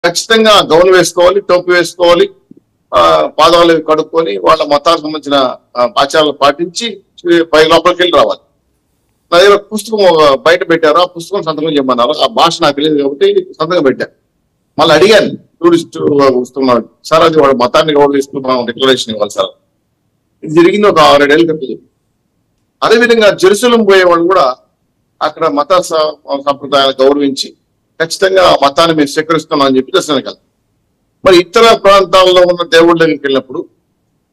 ఖచ్చితంగా గౌన్ వేసుకోవాలి, టోపీ వేసుకోవాలి, పాదాలు కడుక్కొని వాళ్ళ మతానికి సంబంధించిన ఆచారాలు పాటించి పై లోపలికి వెళ్ళి రావాలి. నా దగ్గర పుస్తకం బయట పెట్టారు, ఆ పుస్తకం సంతకం చేయమన్నారు. ఆ భాష నాకు తెలియదు కాబట్టి సంతకం పెట్టాను. మళ్ళీ అడిగాను టూరిస్ట్ వస్తున్నాడు సార్, అది వాడు మతాన్ని గౌరవిస్తున్నాం డిక్లరేషన్ ఇవ్వాలి సార్. ఇది జరిగింది ఒక 6-7 ఏళ్ళ క్రితం. అదేవిధంగా జెరూసలేం పోయేవాళ్ళు కూడా అక్కడ మత సంప్రదాయాలు గౌరవించి ఖచ్చితంగా ఆ మతాన్ని మేము స్వీకరిస్తున్నాం అని చెప్పి దర్శనానికి వెళ్తాం. మరి ఇతర ప్రాంతాల్లో ఉన్న దేవుళ్ళ దగ్గరికి వెళ్ళినప్పుడు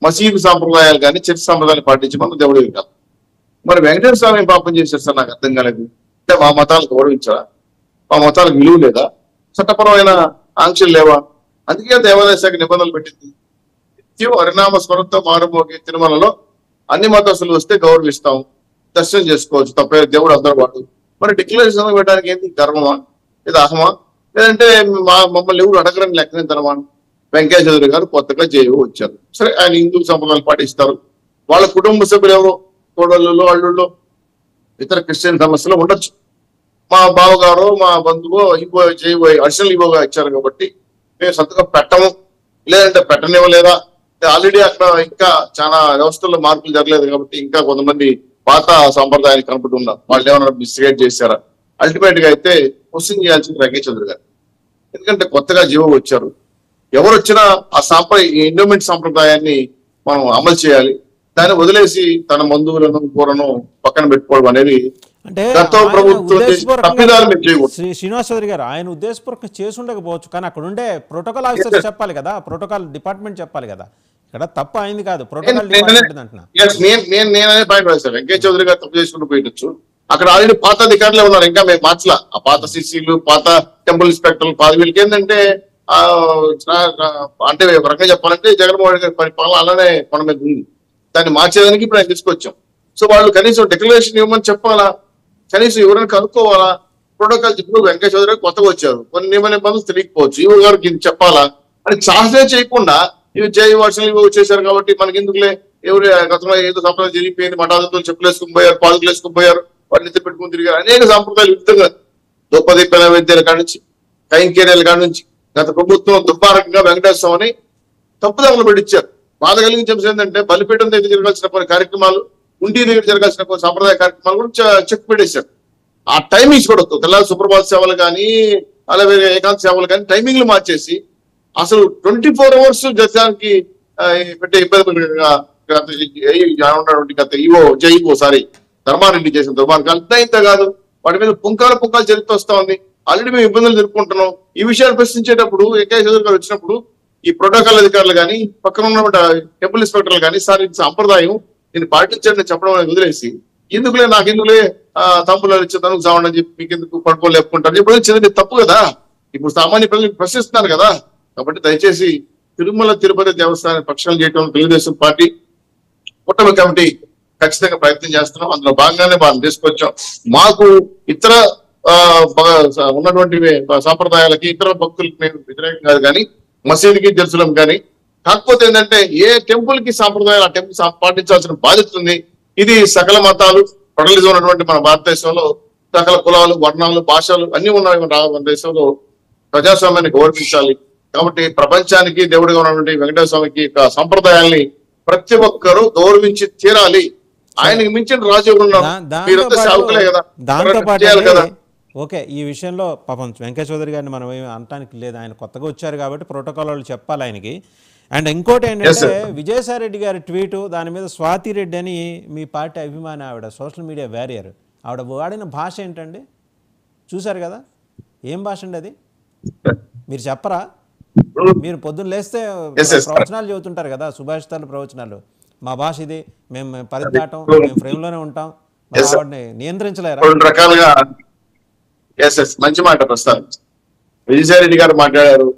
మసీదు సాంప్రదాయాలు కానీ చర్చ్ సాంప్రదాయాలు పాటించి మనం దేవుడి దగ్గరికి వెళ్తాం. మరి వెంకటేశ్వర స్వామి పాపం చేశారు సార్, నాకు అర్థం కాలేదు. అంటే మా మతాలు గౌరవించరా, మా మతాలకు విలువ లేదా, చట్టపరమైన ఆంక్షలు లేవా? అందుకే దేవాదాయ శాఖ నిబంధనలు పెట్టింది. నిత్యం హరినామ స్మరణతో మారుమోగే తిరుమలలో అన్ని మతస్థులు వస్తే గౌరవిస్తాం, దర్శనం చేసుకోవచ్చు, తప్పే దేవుడు అందరూ వాడు. మరి డిక్లరేషన్ పెట్టడానికి ఏంటి, గర్వమా లేదా అహమా? లేదంటే మమ్మల్ని ఎవరు అడగరని లెక్కనిద్దరమా? వెంకయ్య చౌదరి గారు కొత్తగా జేయూ వచ్చారు. సరే, ఆయన హిందూ సంప్రదాయాలు పాటిస్తారు. వాళ్ళ కుటుంబ సభ్యులు ఎవరో కోడళ్ళు అల్లుళ్ళు ఇతర క్రిస్టియన్ సమస్యలు ఉండొచ్చు. మా బావగారు మా బంధువు అడిషనల్ ఇవోగా ఇచ్చారు కాబట్టి మేము సంతకం పెట్టము, లేదంటే పెట్టనివ్వలేదా, ఆల్రెడీ అక్కడ ఇంకా చాలా వ్యవస్థల్లో మార్పులు జరగలేదు కాబట్టి ఇంకా కొంతమంది పాత సాంప్రదాయాన్ని కనపడుతున్నారు, వాళ్ళు ఏమైనా మిస్గైడ్ చేశారా? అల్టిమేట్ గా అయితే క్వశ్చన్ చేయాల్సింది వెంకయ్య చౌదరి గారు. ఎందుకంటే కొత్తగా జీవో వచ్చారు, ఎవరు వచ్చినా ఆ ఎండోమెంట్ సాంప్రదాయాన్ని మనం అమలు చేయాలి. దాన్ని వదిలేసి తన బంధువులను కూరను పక్కన పెట్టుకోవడం అనేది అంటే శ్రీనివాస్ చౌదరి గారు ఆయన ఉద్దేశపూర్వకంగా చేసి ఉండకపోవచ్చు, కానీ అక్కడ ఉండే ప్రోటోకాల్ ఆఫీసర్స్ చెప్పాలి కదా, ప్రోటోకాల్ డిపార్ట్మెంట్ చెప్పాలి కదా. ఇక్కడ తప్పు అయింది కాదు, ప్రోటోకాల్ డిపార్ట్మెంట్ అంటున్నా. నేనే పాయింట్ రాశాను, వెంకయ్య చౌదరి గారు తప్పు చేసుకుంటూ పోయొచ్చు. అక్కడ ఆల్రెడీ పాత అధికారులే ఉన్నారు, ఇంకా మేము మార్చలా. ఆ పాత సిసిలు, పాత టెంపుల్ ఇన్స్పెక్టర్లు, వీళ్ళకి ఏంటంటే అంటే ఒక రకంగా చెప్పాలంటే జగన్మోహన్ రెడ్డి గారి పరిపాలన అలానే మన మీద ఉంది. దాన్ని మార్చేదానికి ఇప్పుడు ఆయన తీసుకొచ్చాం. సో వాళ్ళు కనీసం డిక్లరేషన్ ఇవ్వమని చెప్పాలా, కనీసం ఎవరైనా కనుక్కోవాలా? ప్రోటోకాల్ ఇప్పుడు వెంకయ్య చౌదరి గారు కొత్తగా వచ్చారు, కొన్ని నియమ నిబంధనలు తెలియకపోవచ్చు, ఈవో గారికి చెప్పాలా అని సాహసే చేయకుండా ఇవి జై వర్షాలు ఇవి వచ్చేసారు కాబట్టి మనకి ఎందుకులే, ఎవరు గతంలో ఏదో సంప్రదాయం జరిగిపోయింది, మఠాధిపతులు చెప్పులు వేసుకుని పోయారు, పాదుకులు వేసుకుని పోయారు, వాటిని ఎత్తి పెట్టుకుని తిరిగారు. అనేక సాంప్రదాయాలు విధంగా దొప్పదీపన విద్యల కాడి నుంచి కైంకేర్యాల కాడి నుంచి గత ప్రభుత్వం దుర్మార్గంగా వెంకటేశ్వర స్వామిని తప్పుదొంగలు పెట్టించారు. బాధ కలిగించే ఏంటంటే బలిపీఠం దగ్గర జరగాల్సిన కొన్ని కార్యక్రమాలు, ఉండి దగ్గర జరగాల్సిన కొన్ని సాంప్రదాయ కార్యక్రమాలు కూడా చెక్ పెట్టేశారు. ఆ టైమింగ్స్ కూడా తెల్లారి సుప్రభాత సేవలు కానీ అలాగే ఏకాంత సేవలు కానీ టైమింగ్లు మార్చేసి అసలు 24 hours దర్శనానికి పెట్టే ఇబ్బంది ధర్మారెడ్డి చేసిన దుర్మార్గాలు ఇంత కాదు, వాటి మీద పుంకాలు చరిత్ర వస్తా ఉంది. ఆల్రెడీ మేము ఇబ్బందులు ఎదుర్కొంటున్నాం. ఈ విషయాలు ప్రశ్నించేటప్పుడు వెంకయ్య చౌదరి గారు వచ్చినప్పుడు ఈ ప్రోటోకాల్ అధికారులు కానీ పక్కన ఉన్న టెంపుల్ ఇన్స్పెక్టర్లు కానీ సార్ ఇది సాంప్రదాయం దీన్ని పాటించండి చెప్పడం అనేది వదిలేసి ఎందుకులే నాకెందుకులే తప్పులు ఇచ్చేదానికి చావండి అని చెప్పి మీకు ఎందుకు పడుకోలు లేపుకుంటారు ఇప్పుడు చిన్నది తప్పు కదా. ఇప్పుడు సామాన్య ప్రజలు ప్రశ్నిస్తున్నారు కదా. కాబట్టి దయచేసి తిరుమల తిరుపతి దేవస్థానం పక్షాలు చేయడం తెలుగుదేశం పార్టీ కూటమి కమిటీ ఖచ్చితంగా ప్రయత్నం చేస్తున్నాం. అందులో భాగంగానే మనం తీసుకొచ్చాం. మాకు ఇతర ఉన్నటువంటి సాంప్రదాయాలకి ఇతర భక్తులకి మేము వ్యతిరేకం కాదు, కానీ మసీదుకి జెరూసలేం కానీ. కాకపోతే ఏంటంటే ఏ టెంపుల్ కి సాంప్రదాయాలు ఆ టెంపుల్ పాటించాల్సిన బాధ్యత ఉంది. ఇది సకల మతాలు ప్రొడలిజం ఉన్నటువంటి మన భారతదేశంలో సకల కులాలు, వర్ణాలు, భాషలు అన్ని ఉన్నాయి మన దేశంలో. ప్రజాస్వామ్యాన్ని గౌరవించాలి. కాబట్టి ప్రపంచానికి దేవుడిగా ఉన్నటువంటి వెంకటేశ్వర స్వామికి సంప్రదాయాల్ని ప్రతి ఒక్కరూ గౌరవించి తీరాలి. ఆయనకి మించిన రాజు కదా. ఓకే, ఈ విషయంలో పాపం వెంకయ్య చౌదరి గారిని మనం ఏమి అనటానికి లేదు, ఆయన కొత్తగా వచ్చారు కాబట్టి ప్రోటోకాల్ వాళ్ళు చెప్పాలి ఆయనకి. అండ్ ఇంకోటి ఏంటంటే విజయసాయి రెడ్డి గారి ట్వీట్, దాని మీద స్వాతి రెడ్డి అని మీ పార్టీ అభిమాని ఆవిడ, సోషల్ మీడియా వారియర్, ఆవిడ వాడిన భాష ఏంటండి చూసారు కదా, ఏం భాష అండి అది? మీరు చెప్పరా? మీరు పొద్దున్న లేస్తే ప్రవచనాలు చెబుతుంటారు కదా, సుభాషితాలు ప్రవచనాలు, మా భాష ఇది, మేము పరిదాటం, మేము ఫ్రేమ్ లోనే ఉంటాం, ఆవిడని నియంత్రించలేరా? రెండు రకాలుగా మంచి మాట ప్రస్తావించారు. విజయసాయి రెడ్డి గారు మాట్లాడారు,